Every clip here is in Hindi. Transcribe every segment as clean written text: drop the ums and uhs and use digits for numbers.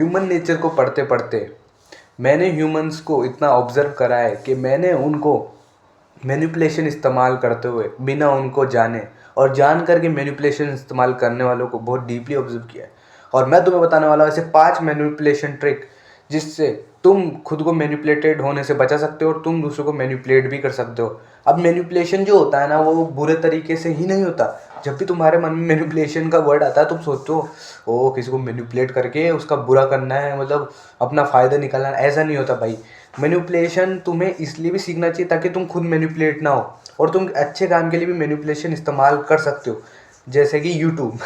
ह्यूमन नेचर को पढ़ते पढ़ते मैंने ह्यूमंस को इतना ऑब्जर्व करा है कि मैंने उनको मैनिपुलेशन इस्तेमाल करते हुए बिना उनको जाने और जान करके मैनिपुलेशन इस्तेमाल करने वालों को बहुत डीपली ऑब्जर्व किया है। और मैं तुम्हें बताने वाला हूँ ऐसे 5 मैनिपुलेशन ट्रिक जिससे तुम खुद को मैनिपुलेटेड होने से बचा सकते हो और तुम दूसरों को मैनिपुलेट भी कर सकते हो। अब मैनिपुलेशन जो होता है ना, वो बुरे तरीके से ही नहीं होता। जब भी तुम्हारे मन में मैनिपुलेशन का वर्ड आता है तुम सोचो ओ किसी को मैनिपुलेट करके उसका बुरा करना है, मतलब अपना फ़ायदा निकालना है। ऐसा नहीं होता भाई। मैनिपुलेशन तुम्हें इसलिए भी सीखना चाहिए ताकि तुम खुद मैनिपुलेट ना हो और तुम अच्छे काम के लिए भी मैनिपुलेशन इस्तेमाल कर सकते हो, जैसे कि यूट्यूब।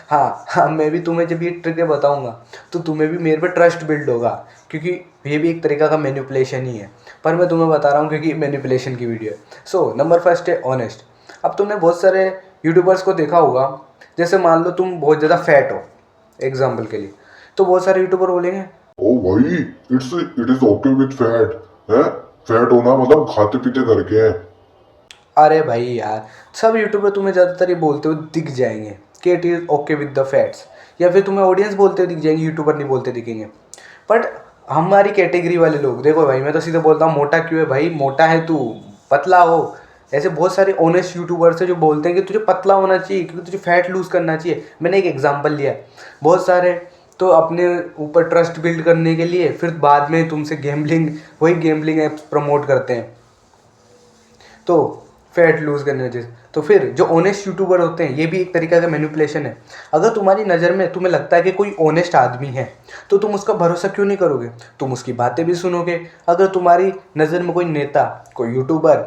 हाँ हाँ, मैं भी तुम्हें जब ये ट्रिक बताऊंगा तो तुम्हें भी मेरे पे ट्रस्ट बिल्ड होगा, क्योंकि ये भी एक तरीका का मैनिपुलेशन ही है। पर मैं तुम्हें बता रहा हूँ क्योंकि मैनिपुलेशन की वीडियो है। सो नंबर फर्स्ट है ऑनेस्ट। अब तुमने बहुत सारे यूट्यूबर्स को देखा होगा, जैसे मान लो तुम बहुत ज़्यादा फैट हो एग्जाम्पल के लिए, तो बहुत सारे यूट्यूबर बोलेंगे ओ भाई, it is okay with fat है। फैट होना मतलब खाते पीते करके है। अरे भाई यार, सब यूट्यूबर तुम्हें ज़्यादातर ये बोलते हुए दिख जाएंगे कि it is okay with the fats, या फिर तुम्हें ऑडियंस बोलते हुए दिख जाएंगे, यूट्यूबर नहीं बोलते दिखेंगे। बट हमारी कैटेगरी वाले लोग देखो भाई, मैं तो सीधे बोलता हूँ मोटा क्यों है भाई, मोटा है तू, पतला हो। ऐसे बहुत सारे ऑनेस्ट यूट्यूबर्स हैं जो बोलते हैं कि तुझे पतला होना चाहिए क्योंकि तुझे फैट लूज़ करना चाहिए। मैंने एक एग्जांपल लिया है। बहुत सारे तो अपने ऊपर ट्रस्ट बिल्ड करने के लिए फिर बाद में तुमसे गैम्बलिंग, वही गैम्बलिंग ऐप्स प्रमोट करते हैं, तो फैट लूज़ करने वजह से। तो फिर जो ऑनेस्ट यूट्यूबर होते हैं, ये भी एक तरीका का मैनिपुलेशन है। अगर तुम्हारी नज़र में तुम्हें लगता है कि कोई ऑनेस्ट आदमी है तो तुम उसका भरोसा क्यों नहीं करोगे, तुम उसकी बातें भी सुनोगे। अगर तुम्हारी नज़र में कोई नेता, कोई यूट्यूबर,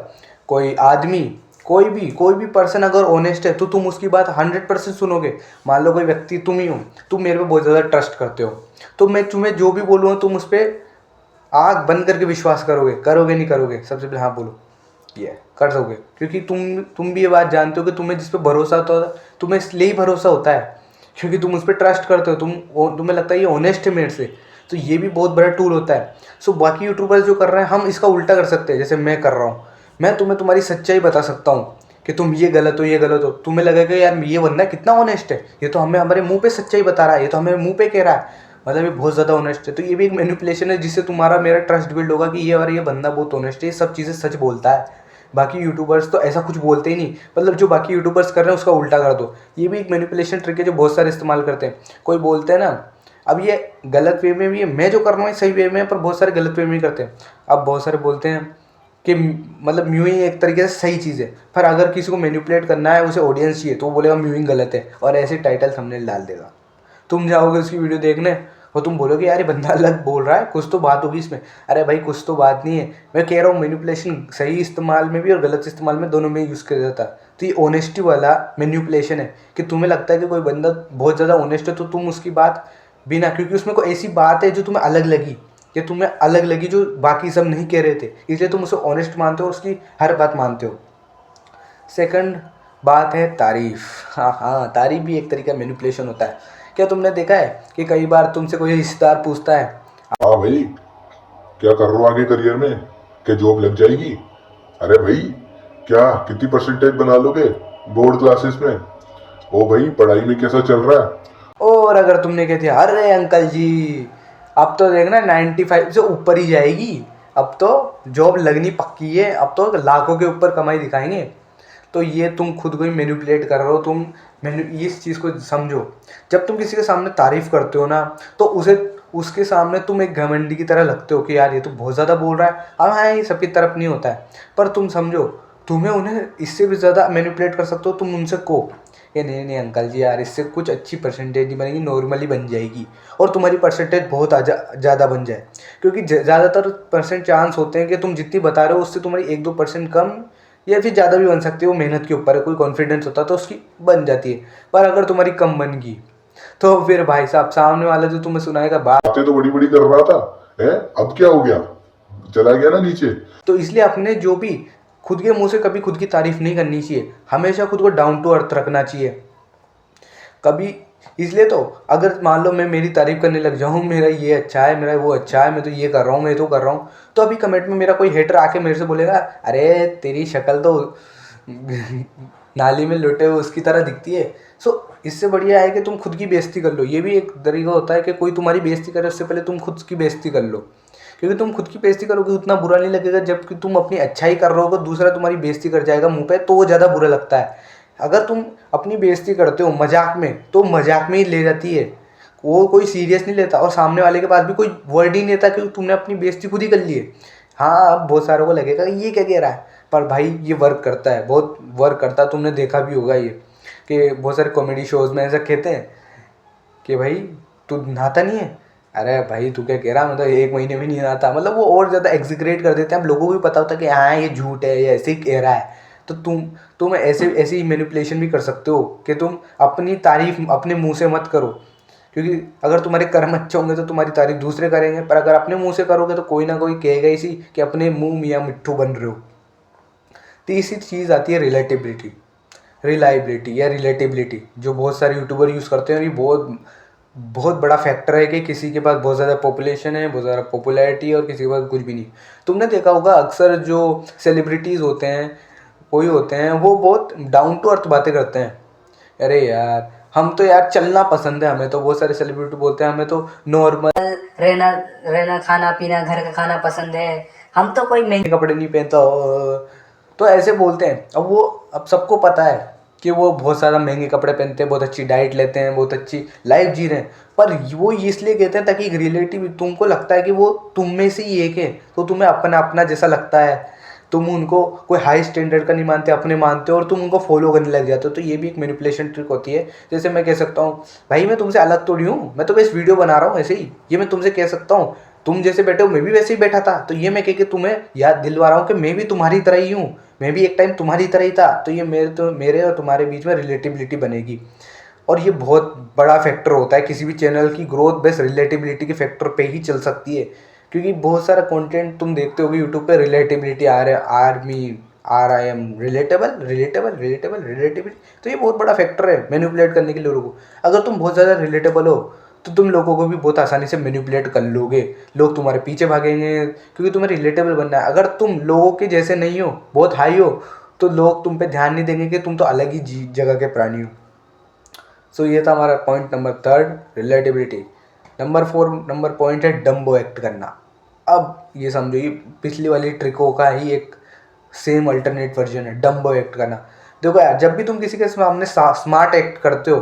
कोई आदमी, कोई भी पर्सन अगर ऑनेस्ट है तो तुम उसकी बात 100% सुनोगे। मान लो कोई व्यक्ति तुम ही हो, तुम मेरे पे बहुत ज़्यादा ट्रस्ट करते हो, तो मैं तुम्हें जो भी बोलूँगा तुम उस पर आँख बंद करके विश्वास करोगे नहीं करोगे? सबसे पहले हाँ बोलो, ये कर दोगे, क्योंकि तुम भी ये बात जानते हो कि तुम्हें जिस पे भरोसा होता है, तुम्हें इसलिए ही भरोसा होता है क्योंकि तुम उस पर ट्रस्ट करते हो, तुम्हें लगता है ये ऑनेस्ट है मेरे से। तो ये भी बहुत बड़ा टूल होता है। सो बाकी यूट्यूबर्स जो कर रहे हैं, हम इसका उल्टा कर सकते हैं, जैसे मैं कर रहा हूँ। मैं तुम्हें तुम्हारी सच्चाई बता सकता हूँ कि तुम ये गलत हो, ये गलत हो। तुम्हें लगेगा यार ये बंदा कितना ऑनेस्ट है, ये तो हमें हमारे मुंह पे सच्चाई बता रहा है, ये तो हमें मुंह पे कह रहा है, मतलब ये बहुत ज़्यादा ऑनेस्ट है। तो ये भी एक मैनिपुलेशन है जिससे तुम्हारा मेरा ट्रस्ट बिल्ड होगा कि ये बंदा बहुत ऑनेस्ट है, ये सब चीज़ें सच बोलता है। बाकी यूट्यूबर्स तो ऐसा कुछ बोलते ही नहीं, मतलब जो बाकी यूट्यूबर्स कर रहे हैं उसका उल्टा कर दो। ये भी एक मैनिपुलेशन ट्रिक है जो बहुत सारे इस्तेमाल करते हैं। कोई बोलते हैं ना, अब ये गलत वे में भी है, मैं जो कर रहा हूँ सही वे में है, पर बहुत सारे गलत वे में करते हैं। अब बहुत सारे बोलते हैं कि मतलब म्यूइंग एक तरीके से सही चीज़ है, पर अगर किसी को मैनिपुलेट करना है, उसे ऑडियंस चाहिए, तो वो बोलेगा म्यूइंग गलत है और ऐसे टाइटल थंबनेल डाल देगा। तुम जाओगे उसकी वीडियो देखने और तुम बोलोगे यार ये बंदा अलग बोल रहा है, कुछ तो बात होगी इसमें। अरे भाई कुछ तो बात नहीं है, मैं कह रहा हूँ मैनिपुलेशन सही इस्तेमाल में भी और गलत इस्तेमाल में दोनों में यूज़ किया जाता है। तो ये ऑनेस्टी वाला मैनिपुलेशन है कि तुम्हें लगता है कि कोई बंदा बहुत ज़्यादा ऑनेस्ट है तो तुम उसकी बात बिना, क्योंकि उसमें कोई ऐसी बात है जो तुम्हें अलग लगी, या तुम्हें अलग लगी जो बाकी सब नहीं कह रहे थे, इसलिए तुम उसे ऑनेस्ट मानते हो और उसकी हर बात मानते हो। सेकंड बात है तारीफ़। हाँ हाँ, तारीफ़ भी एक तरीका मैनिपुलेशन होता है। क्या तुमने देखा है कि कई बार तुमसे कोई रिश्तेदार पूछता है, हाँ भाई, क्या कर रहे हो आगे करियर में, क्या जॉब लग जाएगी? अरे भाई, क्या कितनी परसेंटेज बना लोगे बोर्ड क्लासेस में? ओ भाई, पढ़ाई में कैसा चल रहा है? और अगर तुमने कह दिया अरे अंकल जी अब तो देखना 95 से ऊपर ही जाएगी, अब तो जॉब लगनी पक्की है, अब तो लाखों के ऊपर कमाई दिखाएंगे, तो ये तुम खुद को ही मैनिपुलेट कर रहे हो। तुम इस चीज़ को समझो, जब तुम किसी के सामने तारीफ़ करते हो ना, तो उसे उसके सामने तुम एक घमंडी की तरह लगते हो कि यार ये तो बहुत ज़्यादा बोल रहा है। अब हाँ, ये सबकी तरफ नहीं होता है, पर तुम समझो तुम्हें उन्हें इससे भी ज़्यादा मैनिपुलेट कर सकते हो। तुम उनसे कहो ये नहीं नहीं अंकल जी यार इससे कुछ अच्छी परसेंटेज नहीं बनेगी, नॉर्मली बन जाएगी, और तुम्हारी परसेंटेज बहुत ज़्यादा बन जाए, क्योंकि ज़्यादातर परसेंट चांस होते हैं कि तुम जितनी बता रहे हो उससे तुम्हारी 1-2% कम या फिर ज़्यादा भी बन सकती है। वो मेहनत के ऊपर है, कोई कॉन्फिडेंस होता है तो उसकी बन जाती है। पर अगर तुम्हारी कम बन गई तो फिर भाई साहब सामने वाला जो तुम्हें सुनाएगा बातें तो बड़ी बड़ी कर रहा था है, अब क्या हो गया? चला गया ना नीचे। तो इसलिए अपने जो भी खुद के मुंह से कभी खुद की तारीफ नहीं करनी चाहिए, हमेशा खुद को डाउन टू अर्थ रखना चाहिए कभी। इसलिए तो अगर मान लो मैं मेरी तारीफ करने लग जाऊँ, मेरा ये अच्छा है, मेरा वो अच्छा है, मैं तो ये कर रहा हूँ, मैं तो कर रहा हूँ, तो अभी कमेंट में मेरा कोई हेटर आके मेरे से बोलेगा अरे तेरी शक्ल तो नाली में लुटे हुए उसकी तरह दिखती है। सो इससे बढ़िया है कि तुम खुद की बेइज्जती कर लो। ये भी एक तरीका होता है कि कोई तुम्हारी बेइज्जती करे उससे पहले तुम खुद की बेइज्जती कर लो, क्योंकि तुम खुद की बेइज्जती करोगे उतना बुरा नहीं लगेगा, जबकि तुम अपनी अच्छाई कर रहे हो दूसरा तुम्हारी बेइज्जती कर जाएगा मुंह पे, तो वो ज़्यादा बुरा लगता है। अगर तुम अपनी बेइज्जती करते हो मजाक में तो मजाक में ही ले जाती है, वो कोई सीरियस नहीं लेता और सामने वाले के पास भी कोई वर्ड ही नहीं था कि तुमने अपनी बेइज्जती खुद ही कर ली है। हाँ, अब बहुत सारों को लगेगा ये क्या कह रहा है, पर भाई ये वर्क करता है, बहुत वर्क करता है। तुमने देखा भी होगा ये कि बहुत सारे कॉमेडी शोज़ में ऐसा कहते हैं कि भाई तू नहाता नहीं है, अरे भाई तू क्या कह रहा, मतलब 1 महीने में नहीं नहाता, मतलब वो और ज़्यादा एग्जीक्रेट कर देते हैं। अब लोगों को भी पता होता है कि हाँ ये झूठ है, ये ऐसे ही कह रहा है। तो तुम ऐसे ही मैनिपुलेशन भी कर सकते हो कि तुम अपनी तारीफ अपने मुंह से मत करो, क्योंकि अगर तुम्हारे कर्म अच्छे होंगे तो तुम्हारी तारीफ दूसरे करेंगे, पर अगर अपने मुंह से करोगे तो कोई ना कोई कहेगा इसी कि अपने मुंह मियाँ मिट्ठू बन रहे हो। तीसरी चीज़ आती है रिलायबिलिटी या रिलेटेबिलिटी, जो बहुत सारे यूट्यूबर यूज़ करते हैं, और ये बहुत बहुत बड़ा फैक्टर है कि किसी के पास बहुत ज़्यादा पॉपुलेशन है, बहुत ज़्यादा पॉपुलैरिटी है, और किसी के पास कुछ भी नहीं। तुमने देखा होगा अक्सर जो सेलिब्रिटीज़ होते हैं, कोई होते हैं, वो बहुत डाउन टू अर्थ बातें करते हैं। अरे यार हम तो यार चलना पसंद है, हमें तो बहुत सारे सेलिब्रिटी बोलते हैं हमें तो नॉर्मल रहना रहना खाना पीना घर का खाना पसंद है, हम तो कोई महंगे कपड़े नहीं पहनता तो ऐसे बोलते हैं। अब सबको पता है कि वो बहुत ज़्यादा महंगे कपड़े पहनते हैं, बहुत अच्छी डाइट लेते हैं, बहुत अच्छी लाइफ जी रहे हैं, पर वो इसलिए कहते हैं ताकि एक रिलेटिव, तुमको लगता है कि वो तुम में से ही एक है, तो तुम्हें अपना अपना जैसा लगता है, तुम उनको कोई हाई स्टैंडर्ड का नहीं मानते, अपने मानते हो, और तुम उनको फॉलो करने लग जाते हो। तो ये भी एक मैनिपुलेशन ट्रिक होती है। जैसे मैं कह सकता हूँ भाई मैं तुमसे अलग थोड़ी हूँ, मैं तो बस वीडियो बना रहा हूँ ऐसे ही, ये मैं तुमसे कह सकता हूँ। तुम जैसे बैठे हो मैं भी वैसे ही बैठा था, तो ये मैं कह के तुम्हें याद दिलवा रहा हूँ कि मैं भी तुम्हारी तरह ही हूँ, मैं भी एक टाइम तुम्हारी तरह ही था। तो ये मेरे और तुम्हारे बीच में रिलेटिबिलिटी बनेगी, और ये बहुत बड़ा फैक्टर होता है। किसी भी चैनल की ग्रोथ बस रिलेटिबिलिटी के फैक्टर पे ही चल सकती है, क्योंकि बहुत सारा कंटेंट तुम देखते होगे यूट्यूब पे, रिलेटिबिलिटी RIM रिलेटेबल, तो ये बहुत बड़ा फैक्टर है मैनिपुलेट करने के लिए लोगों को। अगर तुम बहुत ज़्यादा रिलेटेबल हो तो तुम लोगों को भी बहुत आसानी से मैनिपुलेट कर लोगे, लोग तुम्हारे पीछे भागेंगे, क्योंकि तुम्हें रिलेटेबल बनना है। अगर तुम लोगों के जैसे नहीं हो, बहुत हाई हो, तो लोग तुम पे ध्यान नहीं देंगे कि तुम तो अलग ही जगह के प्राणी हो। सो ये था हमारा point number 3, relatability. Number point है डम्बो एक्ट करना। अब ये समझो ये पिछली वाली ट्रिकों का ही एक सेम अल्टरनेट वर्जन है, डम्बो एक्ट करना। देखो यार, जब भी तुम किसी के सामने स्मार्ट एक्ट करते हो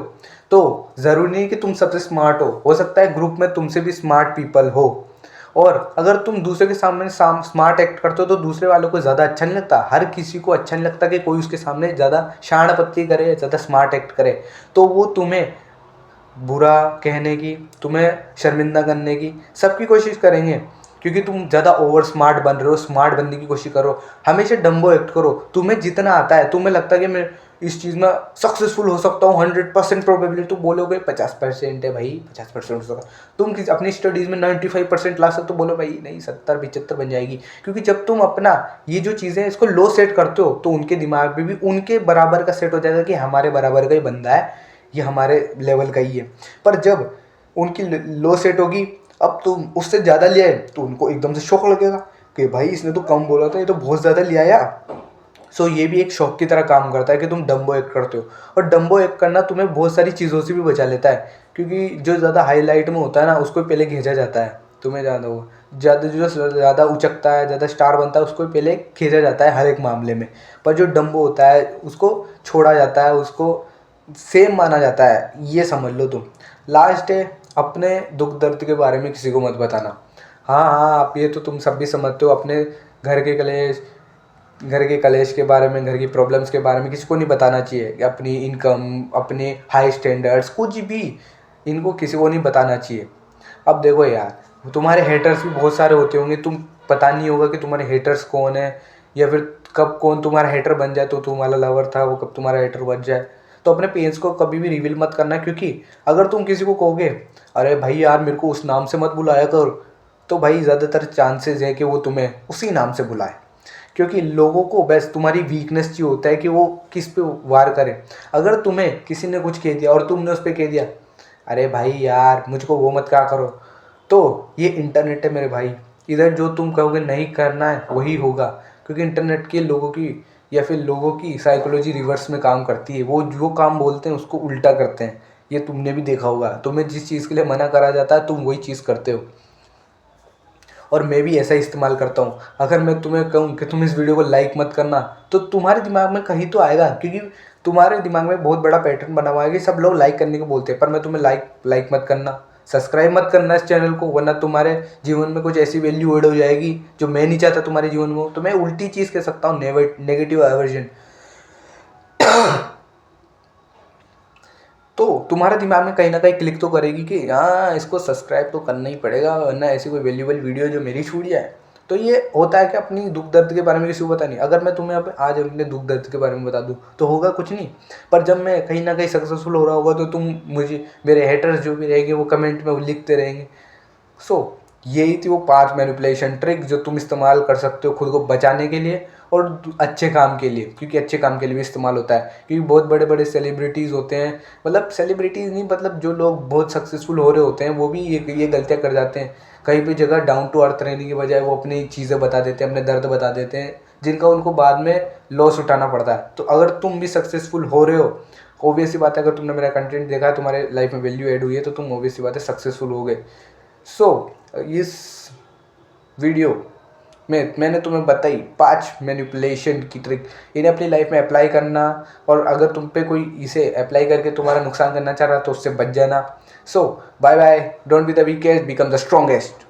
तो ज़रूरी नहीं कि तुम सबसे स्मार्ट हो सकता है ग्रुप में तुमसे भी स्मार्ट पीपल हो, और अगर तुम दूसरे के सामने स्मार्ट एक्ट करते हो तो दूसरे वालों को ज़्यादा अच्छा नहीं लगता। हर किसी को अच्छा नहीं लगता कि कोई उसके सामने ज़्यादा शाणपत्ती करे, ज़्यादा स्मार्ट एक्ट करे, तो वो तुम्हें बुरा कहने की, तुम्हें शर्मिंदा करने की सबकी कोशिश करेंगे, क्योंकि तुम ज़्यादा ओवर स्मार्ट बन रहे हो, स्मार्ट बनने की कोशिश करो। हमेशा डम्बो एक्ट करो, तुम्हें जितना आता है, तुम्हें लगता है कि मैं इस चीज़ में सक्सेसफुल हो सकता हूँ, 100% प्रोबेबिलिटी, तुम बोलोगे 50% है भाई, 50% हो सकता। तुम अपनी स्टडीज़ में 95% ला सकते हो, बोलो भाई नहीं 70-75 बन जाएगी, क्योंकि जब तुम अपना ये जो चीज़ें इसको लो सेट करते हो तो उनके दिमाग में भी उनके बराबर का सेट हो जाएगा कि हमारे बराबर का ही बंदा है, ये हमारे लेवल का ही है। पर जब उनकी लो सेट होगी, अब तुम उससे ज़्यादा लिया है तो उनको एकदम से शौक लगेगा कि भाई इसने तो कम बोला था, ये तो बहुत ज़्यादा लिया यार। सो ये भी एक शौक की तरह काम करता है कि तुम डम्बो एक्ट करते हो, और डम्बो एक्ट करना तुम्हें बहुत सारी चीज़ों से भी बचा लेता है, क्योंकि जो ज़्यादा हाईलाइट में होता है ना उसको पहले खींचा जाता है। तुम्हें ज़्यादा हो जो ज़्यादा उचकता है, ज़्यादा स्टार बनता है, उसको पहले खींचा जाता है हर एक मामले में। पर जो डम्बो होता है उसको छोड़ा जाता है, उसको सेम माना जाता है, ये समझ लो तुम। लास्ट है, अपने दुख दर्द के बारे में किसी को मत बताना। हाँ हाँ, आप ये तो तुम सब भी समझते हो, अपने घर के कलेश के बारे में, घर की प्रॉब्लम्स के बारे में किसी को नहीं बताना चाहिए। अपनी इनकम, अपने हाई स्टैंडर्ड्स, कुछ भी इनको किसी को नहीं बताना चाहिए। अब देखो यार, तुम्हारे हेटर्स भी बहुत सारे होते होंगे, तुम पता नहीं होगा कि तुम्हारे हेटर्स कौन है, या फिर कब कौन तुम्हारा हेटर बन जाए, तो तुम्हारा लवर था वो कब तुम्हारा हेटर बन जाए। तो अपने पेरेंट्स को कभी भी रिवील मत करना, क्योंकि अगर तुम किसी को कहोगे अरे भाई यार मेरे को उस नाम से मत बुलाया कर, तो भाई ज़्यादातर चांसेस है कि वो तुम्हें उसी नाम से बुलाए, क्योंकि लोगों को बस तुम्हारी वीकनेस चाहिए होता है कि वो किस पे वार करे। अगर तुम्हें किसी ने कुछ कह दिया और तुमने उस पर कह दिया अरे भाई यार मुझको वो मत कहा करो, तो ये इंटरनेट है मेरे भाई, इधर जो तुम कहोगे नहीं करना है वही होगा, क्योंकि इंटरनेट के लोगों की या फिर लोगों की साइकोलॉजी रिवर्स में काम करती है। वो जो काम बोलते हैं उसको उल्टा करते हैं। ये तुमने भी देखा होगा, तुम्हें जिस चीज़ के लिए मना करा जाता है तुम वही चीज़ करते हो। और मैं भी ऐसा इस्तेमाल करता हूँ। अगर मैं तुम्हें कहूँ कि तुम इस वीडियो को लाइक मत करना, तो तुम्हारे दिमाग में कहीं तो आएगा, क्योंकि तुम्हारे दिमाग में बहुत बड़ा पैटर्न बना हुआ है कि सब लोग लाइक करने को बोलते हैं, पर मैं तुम्हें लाइक मत करना, सब्सक्राइब मत करना इस चैनल को, वरना तुम्हारे जीवन में कुछ ऐसी वैल्यू ऐड हो जाएगी जो मैं नहीं चाहता तुम्हारे जीवन में हो। तो मैं उल्टी चीज़ कह सकता हूँ, नेगेटिव एवर्जन। तो तुम्हारे दिमाग में कहीं ना कहीं क्लिक तो करेगी कि हाँ इसको सब्सक्राइब तो करना ही पड़ेगा, वरना ऐसी कोई वैल्यूबल वीडियो जो मेरी छूट जाए। तो ये होता है कि अपनी दुख दर्द के बारे में किसी को पता नहीं। अगर मैं तुम्हें अब आज अपने दुख दर्द के बारे में बता दूँ तो होगा कुछ नहीं, पर जब मैं कहीं ना कहीं सक्सेसफुल हो रहा होगा तो तुम मुझे, मेरे हेटर्स जो भी रहेंगे वो कमेंट में वो लिखते रहेंगे। सो यही थी वो 5 मैनिपुलेशन ट्रिक जो तुम इस्तेमाल कर सकते हो खुद को बचाने के लिए और अच्छे काम के लिए, क्योंकि अच्छे काम के लिए भी इस्तेमाल होता है। क्योंकि बहुत बड़े बड़े सेलिब्रिटीज़ होते हैं, मतलब सेलिब्रिटीज़ नहीं, मतलब जो लोग बहुत सक्सेसफुल हो रहे होते हैं वो भी ये गलतियाँ कर जाते हैं। कहीं भी जगह डाउन टू अर्थ रहने के बजाय वो अपनी चीज़ें बता देते हैं, अपने दर्द बता देते हैं, जिनका उनको बाद में लॉस उठाना पड़ता है। तो अगर तुम भी सक्सेसफुल हो रहे हो, ऑब्वियस सी बात है, अगर तुमने मेरा कंटेंट देखा है, तुम्हारे लाइफ में वैल्यू ऐड हुई है, तो तुम ऑब्वियस सी बात है सक्सेसफुल हो गए। सो इस वीडियो में मैंने तुम्हें बताई 5 मैनिपुलेशन की ट्रिक, इन्हें अपनी लाइफ में अप्लाई करना, और अगर तुम पे कोई इसे अप्लाई करके तुम्हारा नुकसान करना चाह रहा तो उससे बच जाना। So bye bye, don't be the weakest, become the strongest.